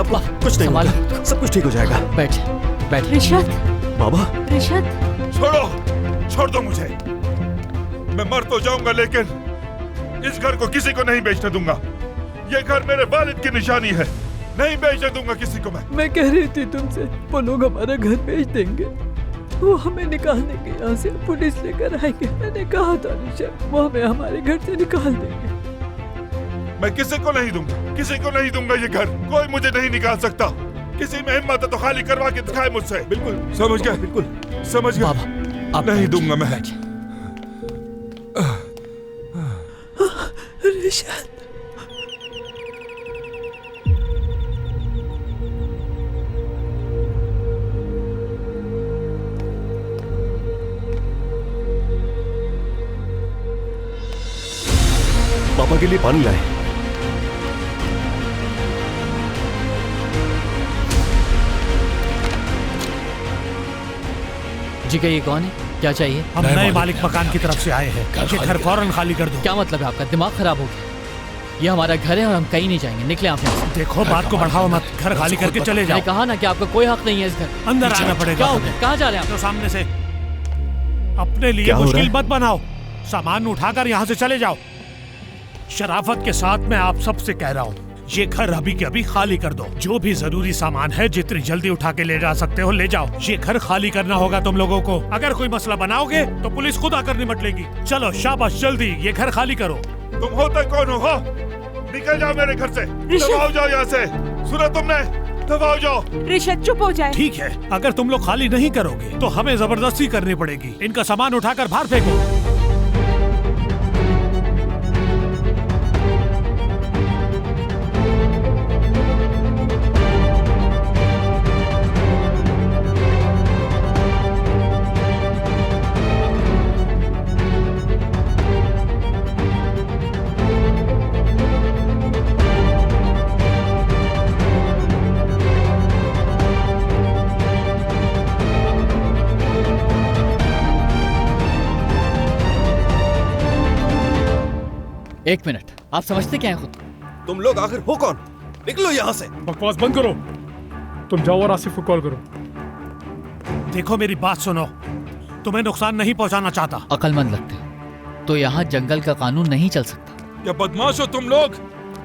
आपको कुछ नहीं होगा, सब कुछ ठीक हो जाएगा। बैठ बैठ। रिशत, बाबा रिशत, छोड़ो, छोड़ दो मुझे। मैं मर तो जाऊंगा लेकिन इस घर को किसी को नहीं बेचने दूंगा। ये घर मेरे वालिद की निशानी है, नहीं बेचने दूंगा किसी को मैं कह रही थी तुमसे, वो लोग हमारा घर बेच देंगे, वो हमें निकालने के यहाँ से पुलिस लेकर आएंगे। मैंने कहा था निशा, वो हमें हमारे घर से निकाल देंगे। मैं किसी को नहीं दूंगा, किसी को नहीं दूंगा ये घर। कोई मुझे नहीं निकाल सकता। किसी में हिम्मत है तो खाली करवा के दिखाए मुझसे। बिल्कुल समझ गया, बिल्कुल समझ गया। बाबा आप नहीं दूंगा मैं। रिशत, पापा के लिए पानी लाए। जी का ये कौन है, क्या चाहिए? हम नए मालिक मकान की तरफ से आए हैं, ये घर फौरन खाली कर दो। क्या मतलब है आपका? दिमाग खराब हो गया? ये हमारा घर है और हम कहीं नहीं जाएंगे। निकले आप यहाँ से। देखो बात को बढ़ाओ मत, घर खाली करके चले जाओ। मैंने कहा ना कि आपका कोई हक नहीं है इस घर। अंदर आना पड़ेगा। क्या हो गया? कहाँ जा रहे हैं आप? तो सामने से अपने लिए क्या हो मुश्किल रहा मत बनाओ, सामान उठाकर यहाँ से चले जाओ। शराफत के साथ मैं आप सबसे कह रहा हूँ, ये घर अभी के अभी खाली कर दो। जो भी जरूरी सामान है जितनी जल्दी उठा के ले जा सकते हो ले जाओ। ये घर खाली करना होगा तुम लोगों को। अगर कोई मसला बनाओगे तो पुलिस खुद आकर निपट लेगी। चलो शाबाश, जल्दी ये घर खाली करो। तुम होते कौन हो? निकल जाओ मेरे घर से, दबाओ जाओ यहाँ से। सुना तुमने? दबाओ जाओ। रिशत चुप हो जाए। ठीक है, अगर तुम लोग खाली नहीं करोगे तो हमें जबरदस्ती करनी पड़ेगी। इनका सामान उठाकर बाहर फेंको। एक मिनट, आप समझते क्या है खुद? तुम लोग आखिर हो कौन? निकलो यहाँ से। बकवास बंद करो, तुम जाओ और आसिफ को कॉल करो। देखो मेरी बात सुनो, तुम्हें नुकसान नहीं पहुंचाना चाहता। अक्लमंद लगते हो तो यहाँ जंगल का कानून नहीं चल सकता। क्या बदमाश हो तुम लोग?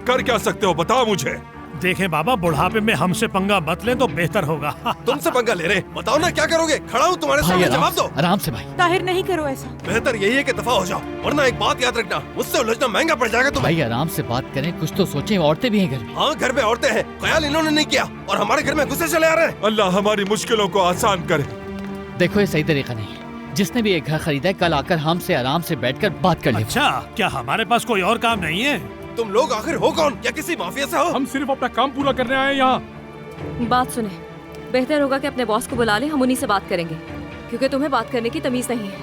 कर क्या सकते हो बताओ मुझे। देखें बाबा, बुढ़ापे में हमसे पंगा मत ले तो बेहतर होगा। तुमसे पंगा ले रहे, बताओ ना क्या करोगे? खड़ा हूँ तुम्हारे भाई सामने, आराम जवाब से, दो। आराम से भाई। ताहिर नहीं करो ऐसा। बेहतर यही है कि दफा हो जाओ, वरना एक बात याद रखना, मुझसे उलझना महंगा पड़ जाएगा तुम्हें। भाई आराम से बात करें, कुछ तो सोचें। औरतें भी हैं घर में। हाँ, घर में औरतें हैं, ख्याल इन्होंने नहीं किया और हमारे घर में घुसे चले आ रहे हैं। अल्लाह हमारी मुश्किलों को आसान करे। देखो ये सही तरीका नहीं है। जिसने भी एक घर खरीदा है कल आकर हमसे आराम से बैठकर बात कर ले। अच्छा, क्या हमारे पास कोई और काम नहीं है? तुम लोग आखिर हो कौन? क्या किसी माफिया से हो? हम सिर्फ अपना काम पूरा करने आए हैं यहाँ। बात सुने, बेहतर होगा कि अपने बॉस को बुला ले, हम उन्हीं से बात करेंगे, क्योंकि तुम्हें बात करने की तमीज नहीं है।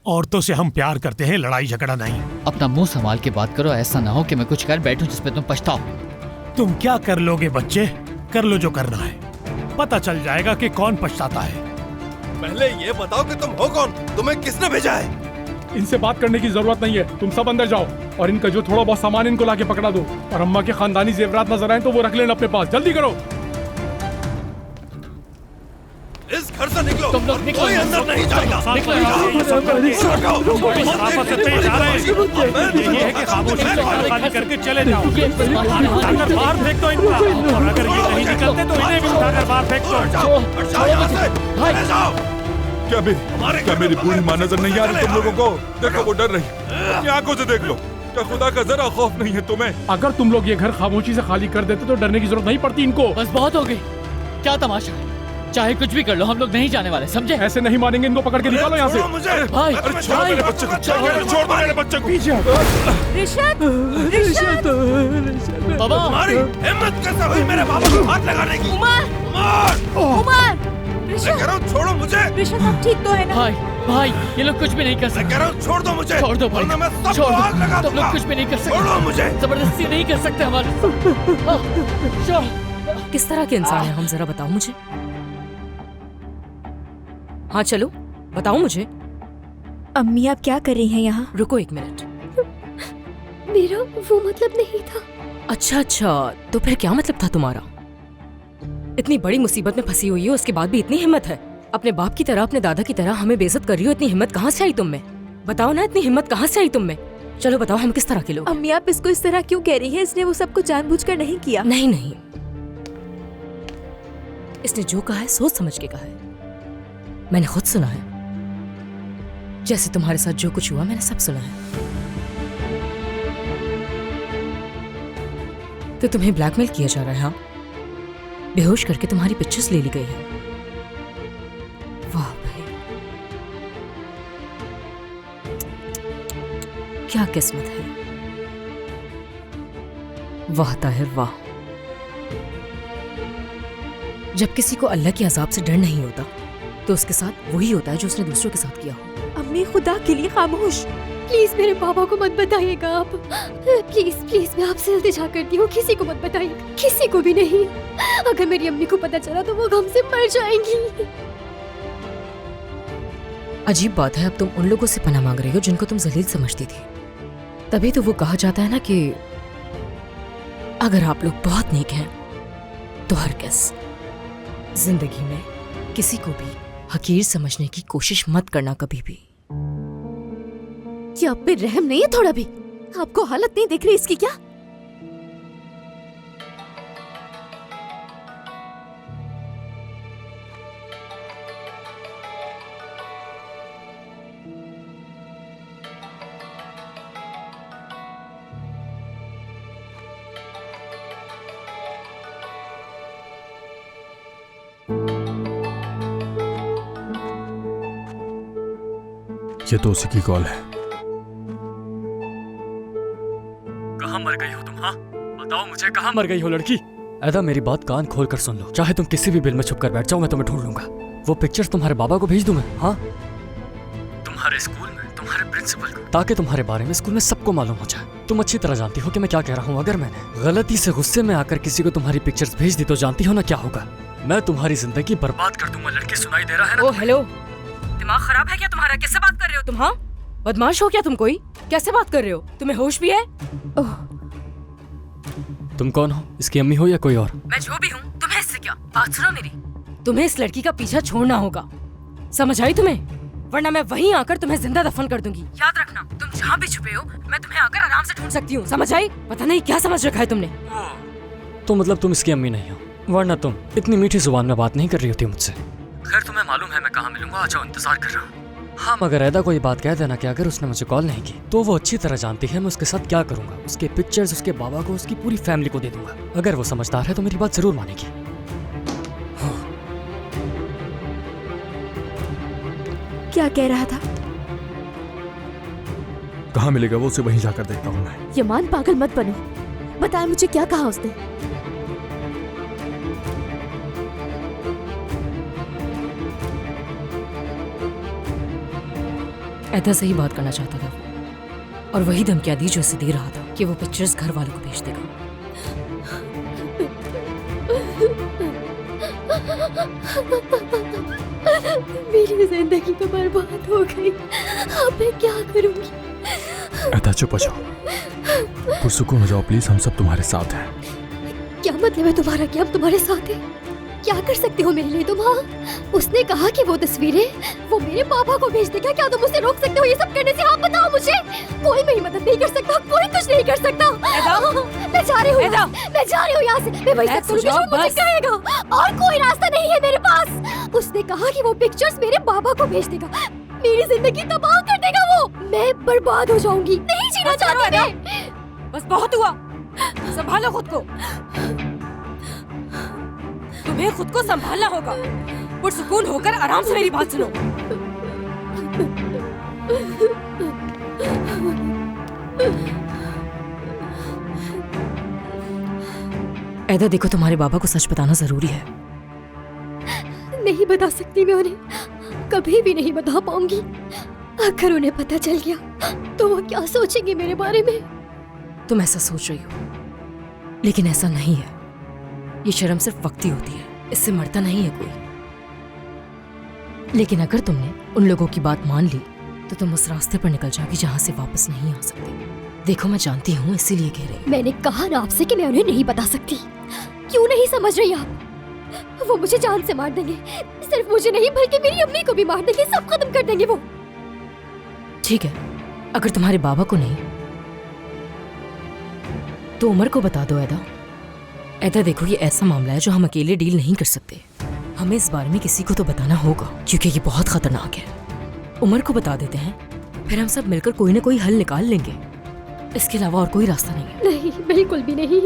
औरतों से हम प्यार करते हैं, लड़ाई झगड़ा नहीं। अपना मुंह संभाल के बात करो, ऐसा ना हो कि मैं कुछ कर बैठूं जिसपे तुम पछताओ। तुम क्या कर लोगे बच्चे? कर लो जो करना है, पता चल जाएगा कि कौन पछताता है। पहले ये बताओ कि तुम हो कौन? तुम्हें किसने भेजा है? इनसे बात करने की जरूरत नहीं है, तुम सब अंदर जाओ और इनका जो थोड़ा बहुत सामान इनको लाके पकड़ा दो, और अम्मा के खानदानी जेवरात नजर आए तो वो रख लेना अपने पास। जल्दी करो। इस घर से निकलो। तुम लोग निकलो। कोई अंदर नहीं जाएगा। निकलो यहाँ से, ये सब करके शराफत से तेज आ रहे हैं। ये है कि खामोशी से घर खाली करके चले जाओ। उठाकर बाहर फेंक दो इनको, और अगर ये नहीं निकलते तो इन्हें भी उठाकर बाहर फेंक दो। जाओ यहाँ से, चले जाओ। क्या मेरी बूढ़ी माँ नजर नहीं आ रही तुम लोगों को? देखो वो डर रही, अपनी आंखों से देख लो। क्या खुदा का जरा खौफ नहीं है तुम्हें? अगर तुम लोग ये घर खामोशी से खाली कर देते तो डरने की जरूरत नहीं पड़ती इनको। बस बहुत हो गई। क्या तमाशा है? चाहे कुछ भी कर लो, हम लोग नहीं जाने वाले, समझे? ऐसे नहीं मानेंगे, इनको पकड़ के निकालो यहाँ से। मुझे भाई छोड़ मेरे बच्चे को, छोड़ दो मेरे बच्चे को। पीछे रिशत, रिशत, बाबा तुम्हारी हिम्मत कैसे हुई मेरे बाबा को हाथ लगाने की? उमर, उमर, उमर, मैं रिशत, कह रहा हूँ छोड़ो मुझे। रिशत आप ठीक तो है ना? भाई भाई ये लोग कुछ भी नहीं कर मैं सकते। कह रहा हूँ छोड़ दो मुझे। छोड़ दो भाई, वरना मैं सबको छोड़ आग लगा दो। तुम लोग दूंगा। कुछ भी नहीं कर सकते। छोड़ो मुझे। जबरदस्ती नहीं कर सकते हमारे। किस तरह के इंसान है हम, जरा बताओ मुझे। हाँ चलो बताओ मुझे। अम्मी आप क्या कर रही हैं यहाँ? रुको एक मिनट। मेरा वो मतलब नहीं था। अच्छा अच्छा, तो फिर क्या मतलब था तुम्हारा? इतनी बड़ी मुसीबत में फंसी हुई हो, उसके बाद भी इतनी हिम्मत है? अपने बाप की तरह, अपने दादा की तरह हमें बेइज्जत कर रही हो। इतनी हिम्मत कहाँ से आई तुम में? बताओ ना, इतनी हिम्मत कहाँ से आई तुम में? चलो बताओ, हम किस तरह के लोग? अम्मी आप इसको इस तरह क्यों कह रही है? इसने वो सब कुछ जानबूझकर नहीं किया। नहीं नहीं, इसने जो कहा है सोच समझ के कहा है। मैंने खुद सुना है, जैसे तुम्हारे साथ जो कुछ हुआ मैंने सब सुना है। तो तुम्हें ब्लैकमेल किया जा रहा है? हाँ, बेहोश करके तुम्हारी पिक्चर्स ले ली गई है। वाह भाई, क्या किस्मत है। वाह ताहिर वाह। जब किसी को अल्लाह के अजाब से डर नहीं होता तो उसके साथ वही होता है जो उसने दूसरों के साथ किया हो। अम्मी खुदा के लिए खामोश। प्लीज मेरे पापा को मत बताइएगा आप। प्लीज प्लीज मैं आपसे इल्तिजा करती हूँ, किसी को मत बताइएगा, किसी को भी नहीं। अगर मेरी अम्मी को पता चला तो वो गम से मर जाएंगी। अजीब बात है, अब तुम उन लोगों से पनाह मांग रही हो जिनको तुम जलील समझती थी। तभी तो वो कहा जाता है ना कि अगर आप लोग बहुत नेक हैं तो हरगिज़ जिंदगी में किसी को भी हकीर समझने की कोशिश मत करना कभी भी। क्या आप पे रहम नहीं है थोड़ा भी? आपको हालत नहीं दिख रही इसकी क्या? ये तो उसी की कॉल है। कहाँ मर गई हो तुम? हाँ बताओ मुझे, कहाँ मर गई हो लड़की? ऐदा मेरी बात कान खोल कर सुन लो, चाहे तुम किसी भी बिल में छुप कर बैठ जाओ, मैं तुम्हें ढूंढ लूंगा। वो पिक्चर्स तुम्हारे बाबा को भेज दूं मैं? हाँ, तुम्हारे स्कूल में तुम्हारे प्रिंसिपल को, ताकि तुम्हारे बारे में स्कूल में सबको मालूम हो जाए। तुम अच्छी तरह जानती हो कि मैं क्या कह रहा हूँ। अगर मैंने गलती से गुस्से में आकर किसी को तुम्हारी पिक्चर्स भेज दी तो जानती हो ना क्या होगा? मैं तुम्हारी जिंदगी बर्बाद कर दूंगा। लड़की सुनाई दे रहा है ना? ओ हेलो, दिमाग खराब है क्या तुम्हारा? कैसे बात कर रहे हो तुम? हाँ, बदमाश हो क्या तुम? कोई कैसे बात कर रहे हो? तुम्हें होश भी है? तुम कौन हो? इसकी अम्मी हो या कोई और? मैं जो भी हूँ, तुम्हें इससे क्या? बात सुनो मेरी, तुम्हें इस लड़की का पीछा छोड़ना होगा, समझ आई तुम्हें? वरना मैं वहीं आकर तुम्हें जिंदा दफन कर दूंगी। याद रखना, तुम जहाँ भी छुपे हो मैं तुम्हें आकर आराम से ढूंढ सकती हूँ, समझ आई? पता नहीं क्या समझ रखा है तुमने। तो मतलब तुम इसकी अम्मी नहीं हो, वरना तुम इतनी मीठी जुबान में बात नहीं कर रही होती मुझसे। खैर तुम्हें मालूम है मैं कहाँ मिलूंगा, आ जाओ, इंतजार कर रहा हूँ। हाँ मगर ऐदा कोई बात कह देना कि अगर उसने मुझे कॉल नहीं की तो वो अच्छी तरह जानती है मैं उसके साथ क्या करूंगा। उसके पिक्चर्स उसके बाबा को, उसकी पूरी फैमिली को दे दूंगा। अगर वो समझदार है तो मेरी बात जरूर मानेगी। क्या कह रहा था? कहाँ मिलेगा वो, उसे वहीं जाकर देखता हूँ मैं। यमान पागल मत बनो, बताया मुझे क्या कहा उसने? ऐदा से ही बात करना चाहता था और वही धमकियां दी जो उसे दे रहा था कि वो पिक्चर्स घर वालों को भेज देगा। मेरी जिंदगी तो बर्बाद हो गई, अब मैं क्या करूंगी? ऐदा चुप हो जाओ, पुरसुकून हो जाओ प्लीज, हम सब तुम्हारे साथ हैं। क्या मतलब है तुम्हारा कि हम तुम्हारे साथ हैं? क्या कर सकते हो मेरे लिए तुम? हाँ, उसने कहा कि वो तस्वीरें वो मेरे पापा को भेज देगा, क्या तुम उसे रोक सकते हो ये सब करने से? आप बताओ मुझे। कोई मेरी मदद नहीं कर सकता, कोई कुछ नहीं कर सकता। मैं जा रही हूँ, मैं जा रही हूँ यहाँ से। मैं वही सब करूँगी जो मुझे कहेगा, और कोई रास्ता नहीं है मेरे पास। उसने कहा कि वो पिक्चर्स मेरे बाबा को भेज देगा, मेरी जिंदगी तबाह कर देगा वो, मैं बर्बाद हो जाऊंगी, नहीं जीना चाहती मैं। बस बहुत हुआ, संभालो खुद को, तुम्हें खुद को संभालना होगा। पुरसुकून होकर आराम से मेरी बात सुनो। ऐदा देखो, तुम्हारे बाबा को सच बताना जरूरी है। नहीं बता सकती मैं उन्हें, कभी भी नहीं बता पाऊंगी। अगर उन्हें पता चल गया तो वो क्या सोचेंगे मेरे बारे में? तुम ऐसा सोच रही हो, लेकिन ऐसा नहीं है। ये शर्म सिर्फ वक्ती होती है, इससे मरता नहीं है कोई। लेकिन अगर तुमने उन लोगों की बात मान ली तो तुम उस रास्ते पर निकल जाओगी जहां से वापस नहीं आ सकते। देखो मैं जानती हूँ, इसीलिए कह रही हूँ। मैंने कहा ना आपसे कि मैं उन्हें नहीं बता सकती। क्यों नहीं समझ रही आप? वो मुझे जान से मार देंगे। सिर्फ मुझे नहीं बल्कि मेरी अम्मी को भी मार देंगे, सब खत्म कर देंगे वो। ठीक है, अगर तुम्हारे बाबा को नहीं तो उमर को बता दो। ऐदा देखो, ये ऐसा मामला है जो हम अकेले डील नहीं कर सकते। हमें इस बारे में किसी को तो बताना होगा, क्योंकि ये बहुत खतरनाक है। उमर को बता देते हैं, फिर हम सब मिलकर कोई ना कोई हल निकाल लेंगे। इसके अलावा और कोई रास्ता नहीं है। नहीं, बिल्कुल भी नहीं।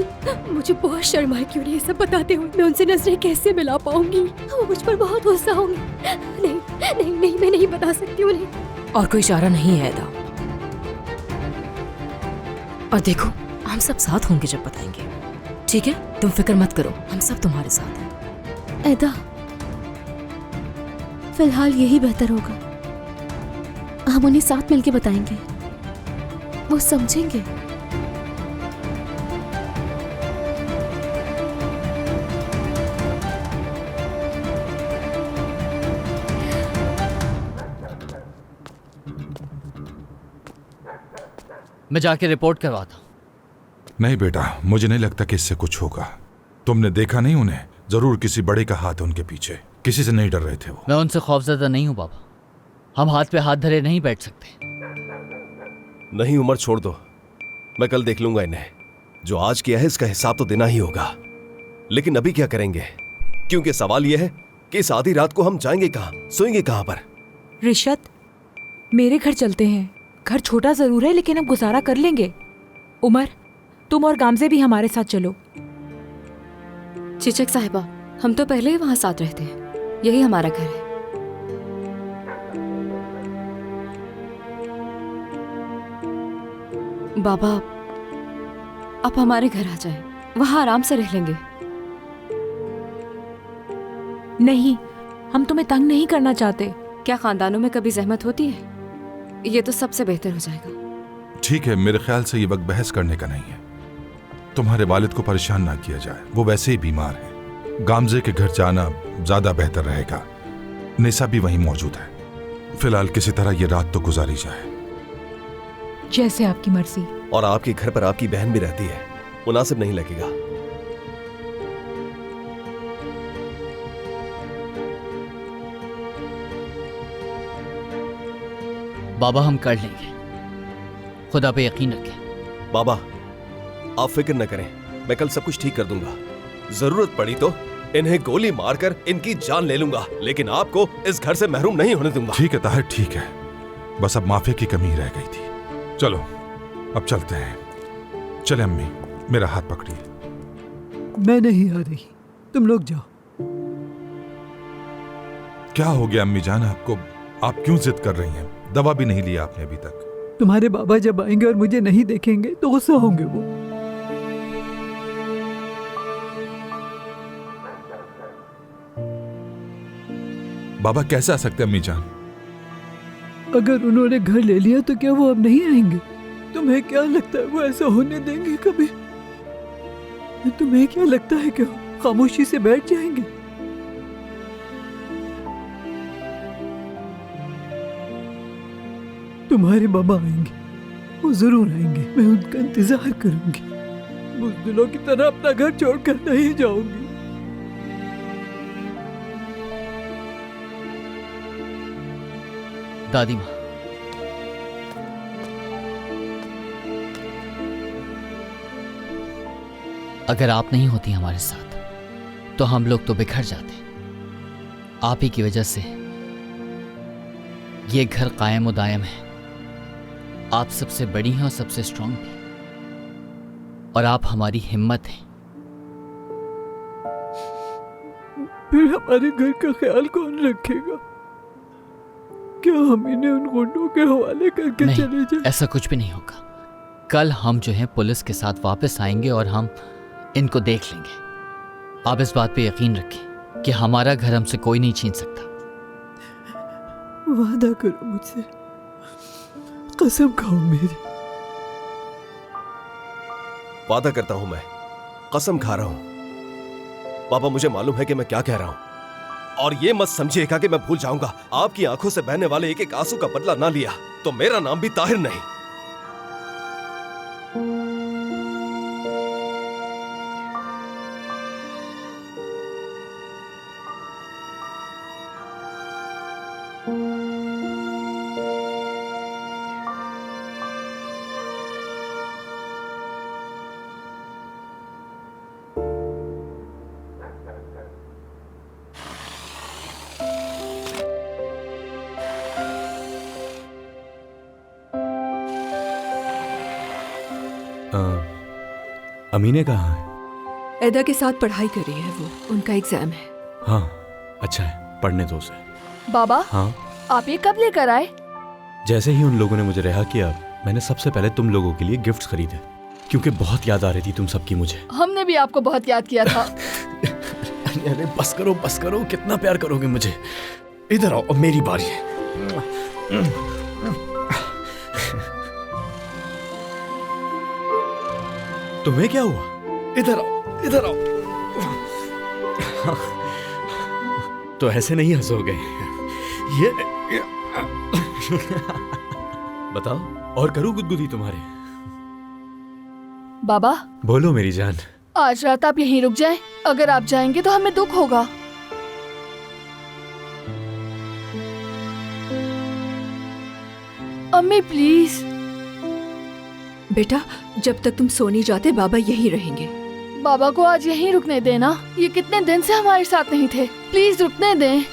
मुझे बहुत शर्म है क्यों नहीं ये सब बताते हुए। मैं उनसे नजरें कैसे मिला पाऊंगी? वो मुझ पर बहुत गुस्सा होंगे। नहीं नहीं नहीं, मैं नहीं बता सकती उन्हें। और कोई चारा नहीं है ऐदा। और देखो, हम सब साथ होंगे जब बताएंगे, ठीक है? तुम फिक्र मत करो, हम सब तुम्हारे साथ हैं। ऐदा, फिलहाल यही बेहतर होगा। हम उन्हें साथ मिलके बताएंगे, वो समझेंगे। मैं जाके रिपोर्ट करवाता हूँ। नहीं बेटा, मुझे नहीं लगता कि इससे कुछ होगा। तुमने देखा नहीं उन्हें? जरूर किसी बड़े का हाथ है उनके पीछे। किसी से नहीं डर रहे थे वो। मैं उनसे खौफजदा नहीं हूँ बाबा। हम हाथ पे हाथ धरे नहीं बैठ सकते। नहीं उमर, छोड़ दो, मैं कल देख लूंगा इन्हें। जो आज किया है इसका हिसाब तो देना ही होगा। लेकिन अभी क्या करेंगे? क्योंकि सवाल यह है कि इस आधी रात को हम जाएंगे कहाँ, सोएंगे कहाँ पर? रिशत, मेरे घर चलते हैं। घर छोटा जरूर है लेकिन अब गुजारा कर लेंगे। उमर, तुम और गामजे भी हमारे साथ चलो। चिचक साहिबा, हम तो पहले ही वहां साथ रहते हैं। यही हमारा घर है। बाबा, आप हमारे घर आ जाएं। वहां आराम से रह लेंगे। नहीं, हम तुम्हें तंग नहीं करना चाहते। क्या खानदानों में कभी जहमत होती है? ये तो सबसे बेहतर हो जाएगा। ठीक है, मेरे ख्याल से ये वक्त बहस करने का नहीं है। तुम्हारे वालिद को परेशान ना किया जाए, वो वैसे ही बीमार है। गामजे के घर जाना ज्यादा बेहतर रहेगा। निसा भी वहीं मौजूद है। फिलहाल किसी तरह ये रात तो गुजारी जाए। जैसे आपकी मर्जी। और आपके घर पर आपकी बहन भी रहती है, मुनासिब नहीं लगेगा। बाबा, हम कर लेंगे, खुदा पे यकीन रखें। बाबा, आप फिक्र न करें, मैं कल सब कुछ ठीक कर दूंगा। जरूरत पड़ी तो इन्हें गोली मारकर इनकी जान ले लूंगा, लेकिन आपको इस घर से महरूम नहीं होने दूंगा। ठीक है ताहिर, ठीक है। बस अब माफी की कमी रह गई थी। चलो अब चलते हैं। चले अम्मी, मेरा हाथ पकड़िए। मैं नहीं आ रही, तुम लोग जाओ। क्या हो गया अम्मी जान आपको? आप क्यों जिद कर रही हैं? दवा भी नहीं लिया आपने अभी तक। तुम्हारे बाबा जब आएंगे और मुझे नहीं देखेंगे तो गुस्सा होंगे वो। बाबा कैसे आ सकते अम्मी जान? अगर उन्होंने घर ले लिया तो क्या वो अब नहीं आएंगे? तुम्हें क्या लगता है वो ऐसा होने देंगे कभी? तुम्हें क्या लगता है कि खामोशी से बैठ जाएंगे? तुम्हारे बाबा आएंगे, वो जरूर आएंगे। मैं उनका इंतजार करूंगी। बुज़दिलों की तरह अपना घर छोड़कर नहीं जाऊंगी। दादी माँ, अगर आप नहीं होती हमारे साथ तो हम लोग तो बिखर जाते। आप ही की वजह से ये घर कायम और दायम है। आप सबसे बड़ी हैं और सबसे स्ट्रांग भी, और आप हमारी हिम्मत हैं। फिर हमारे घर का ख्याल कौन रखेगा? क्या हम इन्हें उन गुंडों के हवाले करके नहीं, चले जाएं? ऐसा कुछ भी नहीं होगा। कल हम जो है पुलिस के साथ वापस आएंगे और हम इनको देख लेंगे। आप इस बात पे यकीन रखें कि हमारा घर हमसे कोई नहीं छीन सकता। वादा करो मुझसे, कसम खाओ मेरी। वादा करता हूं, मैं कसम खा रहा हूं। पापा, मुझे मालूम है कि मैं क्या कह रहा हूं, और ये मत समझिएगा कि मैं भूल जाऊंगा। आपकी आंखों से बहने वाले एक एक आंसू का बदला ना लिया तो मेरा नाम भी ताहिर नहीं। अमीने कहाँ है? एदा के साथ पढ़ाई कर रही है वो, उनका एग्जाम है। हाँ अच्छा है, पढ़ने दो उसे। बाबा हाँ आप ये कब लेकर आए? जैसे ही उन लोगों ने मुझे रिहा किया, मैंने सबसे पहले तुम लोगों के लिए गिफ्ट्स खरीदे, क्योंकि बहुत याद आ रही थी तुम सबकी मुझे। हमने भी आपको बहुत याद किया था। अरे बस करो, कितना प्यार करोगे मुझे। इधर आओ, अब मेरी बारी है। तुम्हें क्या हुआ? इधर आओ। तो ऐसे नहीं हंसोगे। ये बताओ, और करूं गुदगुदी तुम्हारे? बाबा बोलो मेरी जान। आज रात आप यहीं रुक जाएं। अगर आप जाएंगे तो हमें दुख होगा। अम्मी प्लीज। बेटा जब तक तुम सो नहीं जाते बाबा यहीं रहेंगे। बाबा को आज यहीं रुकने देना। ये कितने दिन से हमारे साथ नहीं थे, प्लीज रुकने दें।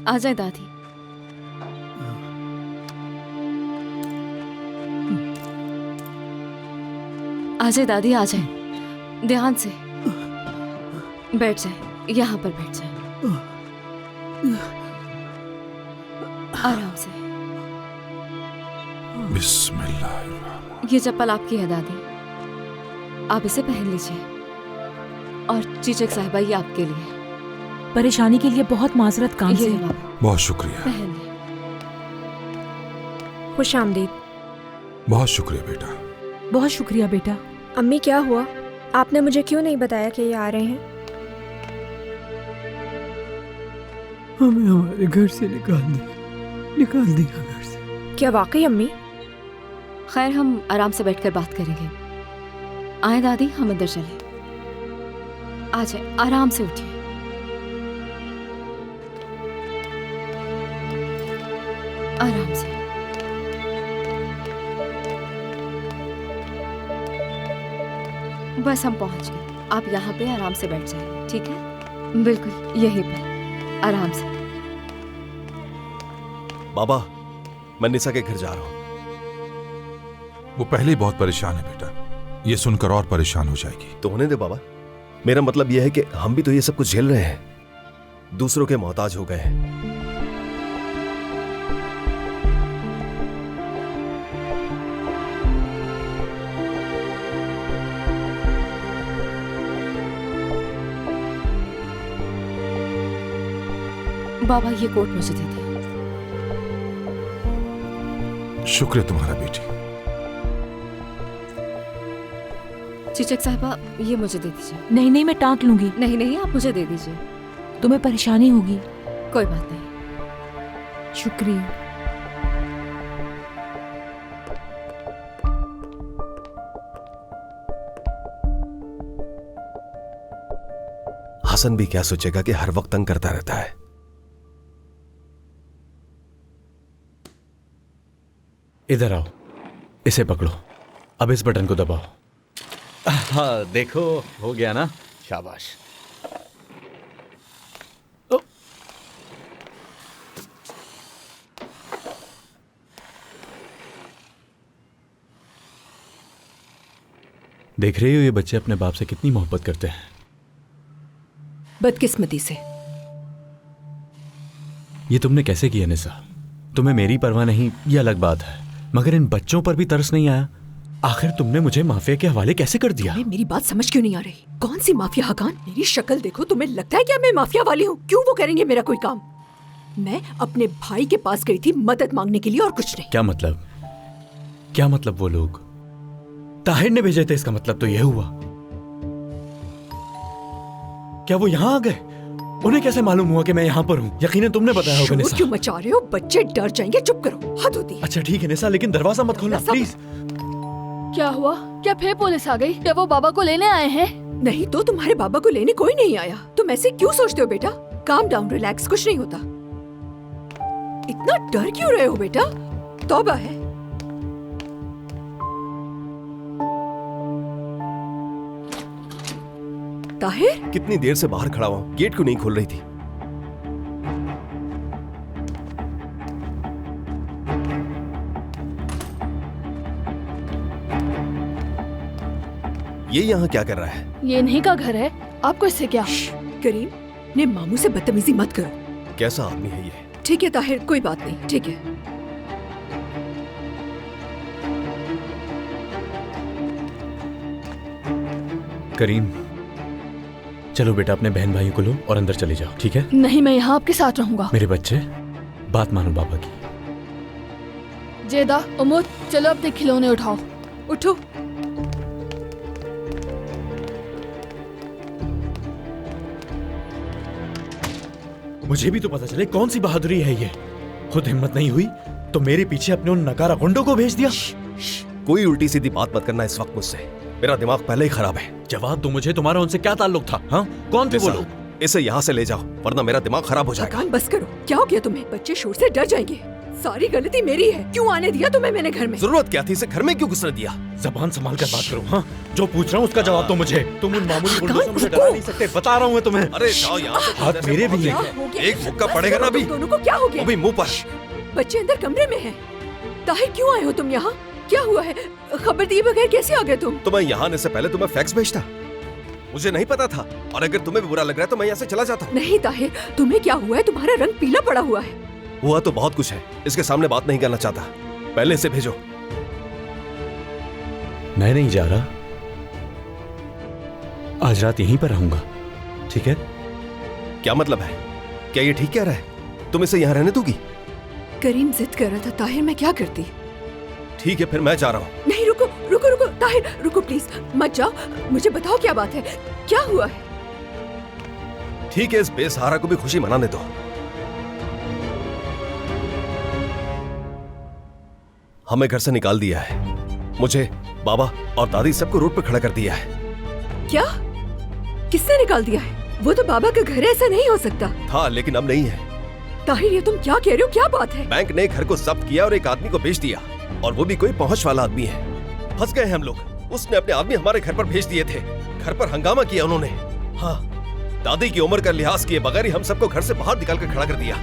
आ जाए दादी। आ जाए दादी, आ जाए। ध्यान से बैठ जाए, यहाँ पर बैठ जाए। आराम से। बिस्मिल्लाह। ये चप्पल आपकी है दादी, आप इसे पहन लीजिए। और चीचक साहिबा ये आपके लिए। परेशानी के लिए बहुत माजरत काम से। बहुत शुक्रिया। पहन ले। खुश आमदीद। बहुत शुक्रिया बेटा। बहुत शुक्रिया बेटा। अम्मी क्या हुआ? आपने मुझे क्यों नहीं बताया कि ये आ रहे हैं? हमें हमारे घर से निकाल दिया घर से। क्या वाकई अम्मी? खैर हम आराम से बैठकर बात करेंगे। आए दादी, हम अंदर चले। आ जाए, आराम से उठिए। आराम से। बस हम पहुंच गए। आप यहाँ पे आराम से बैठ जाइए, ठीक है? बिल्कुल यहीं पे आराम से। बाबा मैं निशा के घर जा रहा हूँ। वो पहले ही बहुत परेशान है बेटा, ये सुनकर और परेशान हो जाएगी। तो होने दे बाबा। मेरा मतलब यह है कि हम भी तो ये सब कुछ झेल रहे हैं, दूसरों के मोहताज हो गए हैं। बाबा ये कोट मुझे दे दे। शुक्र तुम्हारा बेटी। चीचक साहिबा ये मुझे दे दीजिए। नहीं मैं टांक लूंगी। नहीं आप मुझे दे दीजिए। तुम्हें परेशानी होगी। कोई बात नहीं। शुक्रिया। हसन भी क्या सोचेगा कि हर वक्त तंग करता रहता है। इधर आओ, इसे पकड़ो। अब इस बटन को दबाओ। हाँ देखो, हो गया ना? शाबाश। देख रहे हो ये बच्चे अपने बाप से कितनी मोहब्बत करते हैं। बदकिस्मती से। ये तुमने कैसे किया निशा? तुम्हें मेरी परवाह नहीं, ये अलग बात है, मगर इन बच्चों पर भी तरस नहीं आया? आखिर तुमने मुझे माफिया के हवाले कैसे कर दिया? मेरी बात समझ क्यों नहीं आ रही? कौन सी माफिया हकान? मेरी शक्ल देखो, तुम्हें लगता है क्या मैं माफिया वाली हूँ? क्यों वो करेंगे मेरा कोई काम? मैं अपने भाई के पास गई थी मदद मांगने के लिए और कुछ नहीं। क्या मतलब? क्या मतलब? वो लोग ताहिर ने भेजे थे, इसका मतलब तो यह हुआ। क्या वो यहाँ आ गए? उन्हें कैसे मालूम हुआ कि मैं यहाँ पर हूँ? यकीनन तुमने बताया होगा शोर निसा। क्यों मचा रहे हो? बच्चे डर जाएंगे, चुप करो, हद होती है। अच्छा ठीक है निसा, लेकिन दरवाजा मत खोलना प्लीज। क्या हुआ? क्या फिर पुलिस आ गई? क्या वो बाबा को लेने आए हैं? नहीं तो तुम्हारे बाबा को लेने कोई नहीं आया। तुम ऐसे क्यों सोचते हो बेटा? काम डाउन, रिलैक्स, कुछ नहीं होता। इतना डर क्यों रहे हो बेटा? तौबा है। ताहिर, कितनी देर से बाहर खड़ा हूँ, गेट क्यों नहीं खोल रही थी? ये यहाँ क्या कर रहा है? ये इन्हीं का घर है, आपको इससे क्या? करीम ने मामू से बदतमीजी मत करो। कैसा आदमी है ये? ठीक है ताहिर, कोई बात नहीं, ठीक है। करीम, चलो बेटा अपने बहन भाइयों को लो और अंदर चले जाओ, ठीक है? नहीं, मैं यहाँ आपके साथ रहूंगा। मेरे बच्चे, बात मानो बाबा की। जेदा, उमर, चलो अपने खिलौने उठाओ। उठो। मुझे भी तो पता चले कौन सी बहादुरी है ये। खुद हिम्मत नहीं हुई तो मेरे पीछे अपने उन नकारा गुंडों को भेज दिया। कोई उल्टी सीधी बात मत करना इस वक्त मुझसे, मेरा दिमाग पहले ही खराब है। जवाब दो मुझे, तुम्हारा उनसे क्या ताल्लुक था? हाँ, कौन थे वो लोग? इसे यहाँ से ले जाओ वरना मेरा दिमाग खराब हो जाएगा। कान बस करो, क्या हो गया तुम्हें? बच्चे शोर से डर जाएंगे। सारी गलती मेरी है, क्यों आने दिया तुम्हें मैंने घर में? जरूरत क्या थी? इसे घर में क्यों घुसने दिया? जबान संभाल कर बात करो। हाँ, जो पूछ रहा हूँ उसका जवाब दो मुझे। तुम उन मामूली गुंडों से मुझे डरा नहीं सकते, बता रहा हूँ मैं तुम्हें। अरे जाओ यहाँ से। हाथ मेरे भी हैं। एक मुक्का पड़ेगा ना अभी। दोनों को क्या हो गया? अभी मुंह पर। बच्चे अंदर कमरे में हैं। ताहिर क्यों आए हो तुम यहाँ? क्या हुआ है? खबर दिए बगैर कैसे आ गए तुम? तो मैं यहाँ आने से पहले तुम्हें फैक्स भेजता, मुझे नहीं पता था। और अगर तुम्हें भी बुरा लग रहा है तो मैं यहाँ से चला जाता हूँ। नहीं ताहिर, तुम्हें क्या हुआ है? तुम्हारा रंग पीला पड़ा हुआ है। हुआ तो बहुत कुछ है, इसके सामने बात नहीं करना चाहता। पहले इसे भेजो। मैं नहीं जा रहा, आज रात यहीं पर रहूंगा, ठीक है? क्या मतलब है? क्या ये ठीक कह रहा है? तुम इसे यहाँ रहने दोगी? करीम जिद कर रहा था ताहिर, मैं क्या करती? ठीक है फिर मैं जा रहा हूँ। नहीं रुको रुको रुको ताहिर, रुको प्लीज मत जाओ। मुझे बताओ क्या बात है, क्या हुआ है? ठीक है, इस बेसहारा को भी खुशी मनाने दो। हमें घर से निकाल दिया है, मुझे, बाबा और दादी सबको रोड पर खड़ा कर दिया है। क्या? किसने निकाल दिया है? वो तो बाबा का घर है, ऐसा नहीं हो सकता था, लेकिन अब नहीं है। ताहिर ये तुम क्या कह रहे हो? क्या बात है? बैंक ने घर को जब्त किया और एक आदमी को बेच दिया, और वो भी कोई पहुंच वाला आदमी है। फंस गए हम लोग। उसने अपने आदमी हमारे घर पर भेज दिए थे, घर पर हंगामा किया उन्होंने। हाँ, दादी की उम्र का लिहाज किए बगैर ही हम सबको घर से बाहर निकाल कर खड़ा कर दिया।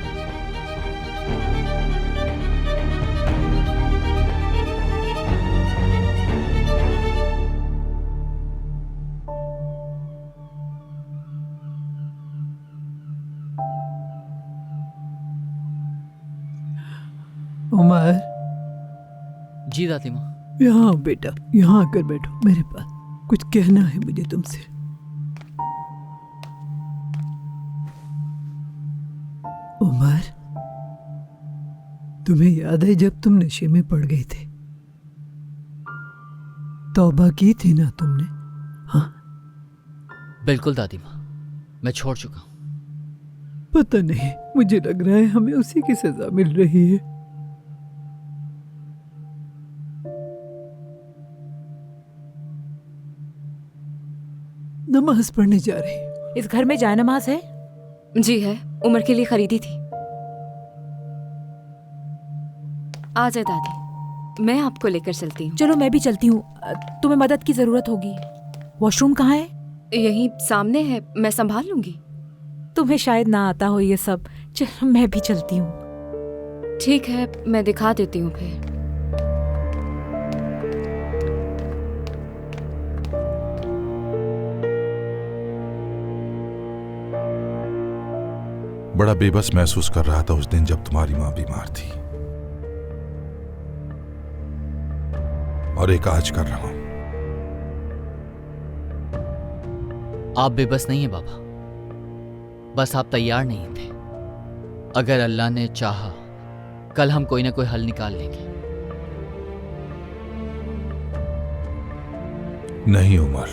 उमर, जी दादी माँ। यहाँ बेटा, यहाँ आकर बैठो मेरे पास, कुछ कहना है मुझे तुमसे। उमर, तुम्हें याद है जब तुम नशे में पड़ गए थे? तौबा की थी ना तुमने? हाँ बिल्कुल दादी माँ, मैं छोड़ चुका हूँ। पता नहीं, मुझे लग रहा है हमें उसी की सजा मिल रही है। नमाज पढ़ने जा रही। इस घर में जायनमाज है? जी है, उमर के लिए खरीदी थी। आ जाए दादी, मैं आपको लेकर चलती हूँ। चलो मैं भी चलती हूँ, तुम्हें मदद की जरूरत होगी। वॉशरूम कहाँ है? यहीं सामने है, मैं संभाल लूंगी। तुम्हें शायद ना आता हो ये सब। चलो मैं भी चलती हूँ। ठीक है, मैं दिखा देती हूँ फिर। बड़ा बेबस महसूस कर रहा था उस दिन जब तुम्हारी माँ बीमार थी, और एक आज कर रहा हूं। आप बेबस नहीं है बाबा, बस आप तैयार नहीं थे। अगर अल्लाह ने चाहा कल हम कोई ना कोई हल निकाल लेंगे। नहीं उमर,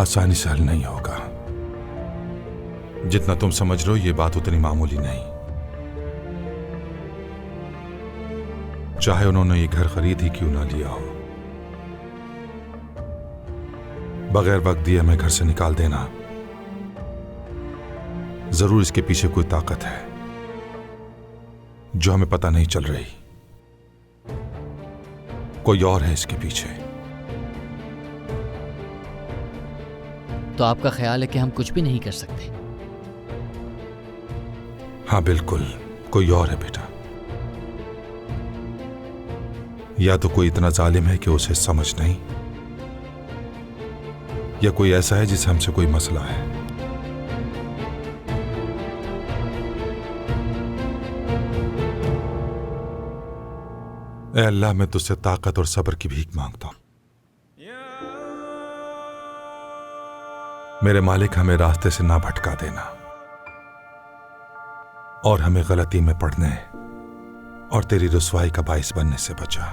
आसानी से हल नहीं होगा। जितना तुम समझ रहे हो ये बात उतनी मामूली नहीं। चाहे उन्होंने ये घर खरीद ही क्यों ना लिया हो, बगैर वक्त दिए हमें घर से निकाल देना, जरूर इसके पीछे कोई ताकत है जो हमें पता नहीं चल रही। कोई और है इसके पीछे। तो आपका ख्याल है कि हम कुछ भी नहीं कर सकते? हाँ बिल्कुल, कोई और है बेटा। या तो कोई इतना जालिम है कि उसे समझ नहीं, या कोई ऐसा है जिसे हमसे कोई मसला है। ऐ अल्लाह, मैं तुझसे ताकत और सब्र की भीख मांगता हूं। मेरे मालिक, हमें रास्ते से ना भटका देना और हमें गलती में पड़ने और तेरी रुसवाई का बाइस बनने से बचा।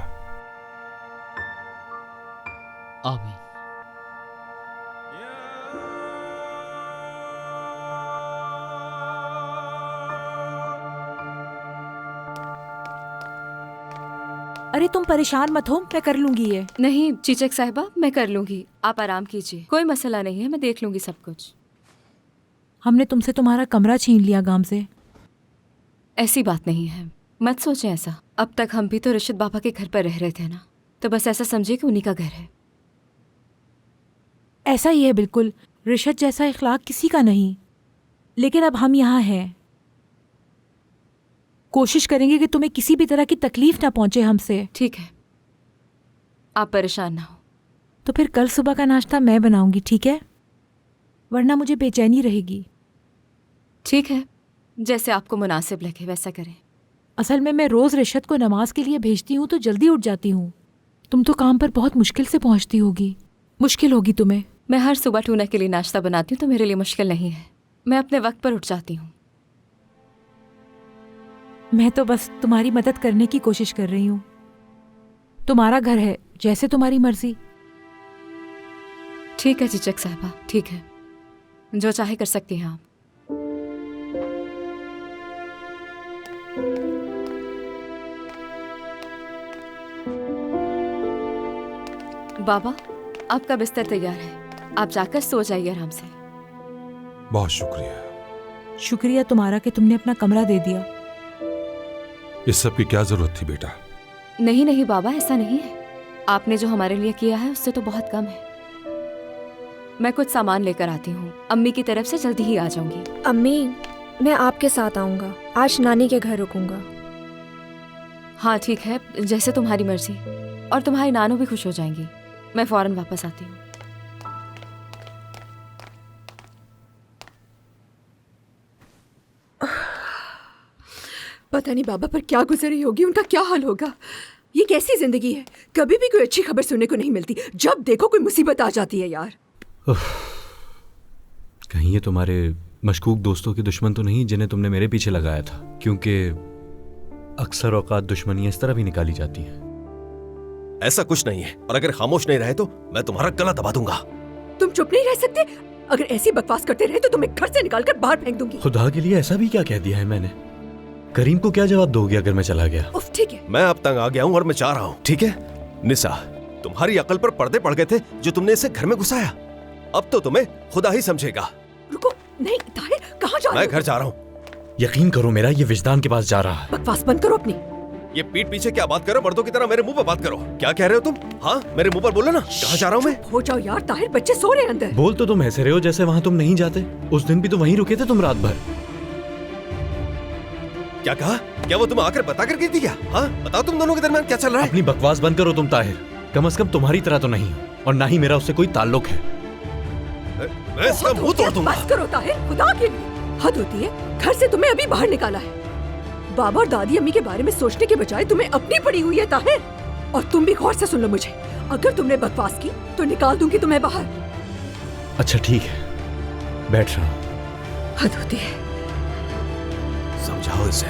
आमीन। अरे तुम परेशान मत हो, मैं कर लूंगी ये। नहीं चीचक साहिबा, मैं कर लूंगी, आप आराम कीजिए, कोई मसला नहीं है, मैं देख लूंगी सब कुछ। हमने तुमसे तुम्हारा कमरा छीन लिया गाम से। ऐसी बात नहीं है, मत सोचें ऐसा। अब तक हम भी तो रशीद बाबा के घर पर रह रहे थे ना, तो बस ऐसा समझिए कि उन्हीं का घर है। ऐसा ही है बिल्कुल, रिशद जैसा इखलाक किसी का नहीं। लेकिन अब हम यहाँ हैं, कोशिश करेंगे कि तुम्हें किसी भी तरह की तकलीफ ना पहुंचे हमसे। ठीक है, आप परेशान ना हो। तो फिर कल सुबह का नाश्ता मैं बनाऊंगी, ठीक है? वरना मुझे बेचैनी रहेगी। ठीक है, जैसे आपको मुनासिब लगे वैसा करें। असल में मैं रोज रिशद को नमाज के लिए भेजती हूँ तो जल्दी उठ जाती हूँ। तुम तो काम पर बहुत मुश्किल से पहुँचती होगी, मुश्किल होगी तुम्हें। मैं हर सुबह टूना के लिए नाश्ता बनाती हूँ तो मेरे लिए मुश्किल नहीं है, मैं अपने वक्त पर उठ जाती हूँ। मैं तो बस तुम्हारी मदद करने की कोशिश कर रही हूँ। तुम्हारा घर है, जैसे तुम्हारी मर्जी। ठीक है चीचक साहिबा, ठीक है, जो चाहे कर सकती हैं आप। बाबा, आपका बिस्तर तैयार है, आप जाकर सो जाइए आराम से। बहुत शुक्रिया। शुक्रिया तुम्हारा कि तुमने अपना कमरा दे दिया। इस सब की क्या जरूरत थी बेटा? नहीं नहीं बाबा, ऐसा नहीं है, आपने जो हमारे लिए किया है उससे तो बहुत कम है। मैं कुछ सामान लेकर आती हूँ, अम्मी की तरफ से जल्दी ही आ जाऊंगी। अम्मी, मैं आपके साथ आऊंगा, आज नानी के घर रुकूंगा। हाँ ठीक है, जैसे तुम्हारी मर्जी, और तुम्हारी नानू भी खुश हो जाएंगी। मैं फौरन वापस आती हूँ। पता नहीं बाबा पर क्या गुजरी होगी, उनका क्या हाल होगा। ये कैसी जिंदगी है, कभी भी कोई अच्छी खबर सुनने को नहीं मिलती, जब देखो कोई मुसीबत आ जाती है यार। कहीं ये तुम्हारे मशकूक दोस्तों के दुश्मन तो नहीं जिन्हें तुमने मेरे पीछे लगाया था? क्योंकि अक्सर औकात दुश्मनियां इस तरह भी निकाली जाती हैं। ऐसा कुछ नहीं है, और अगर खामोश नहीं रहे तो मैं तुम्हारा गला दबा दूंगा। तुम चुप नहीं रह सकते? अगर ऐसी बकवास करते रहे तो तुम्हें घर से निकालकर बाहर फेंक दूंगी। खुदा के लिए ऐसा भी क्या कह दिया है मैंने? करीम को क्या जवाब दोगे अगर मैं चला गया? उफ, ठीक है, मैं अब तंग आ गया हूँ और मैं चाह रहा हूँ। ठीक है निसा, तुम्हारी अकल पर पर्दे पड़ गए थे जो तुमने इसे घर में घुसाया। अब तो तुम्हें खुदा ही समझेगा। रुको, नहीं ताहिर, कहाँ जा रहे हो? मैं घर जा रहा हूँ। यकीन करो, मेरा ये विजदान के पास जा रहा है। बकवास बंद करो अपनी। ये पीठ पीछे क्या बात करो, मर्दों की तरह मेरे मुंह पर बात करो। क्या कह रहे हो तुम? हाँ, मेरे मुंह पर बोलो ना, कहाँ जा रहा हूँ मैं? हो जाओ यार ताहिर, बच्चे सो रहे हैं अंदर। बोल तो तुम ऐसे रहे हो जैसे वहाँ तुम नहीं जाते। उस दिन भी तो वहीं रुके थे तुम रात भर। क्या कहा? क्या वो तुम आकर बता कर गई थी क्या? हाँ बताओ, तुम दोनों के दरमियान क्या चल रहा है? अपनी बकवास बंद करो तुम ताहिर, कम से कम तुम्हारी तरह तो नहीं, और ना ही मेरा उससे कोई ताल्लुक है। मैं इसका मुंह तोड़ दूंगा। बस करो ताहिर, खुदा के लिए हद होती है। घर से तुम्हें अभी बाहर निकाला है, बाबा और दादी अम्मी के बारे में सोचने के बजाय तुम्हें अपनी पड़ी हुई है ताहिर। और तुम भी गौर से सुन लो मुझे, अगर तुमने बकवास की तो निकाल दूंगी तुम्हें बाहर। अच्छा ठीक है, बैठ रहा हूँ। हद होती है। समझाओ इसे।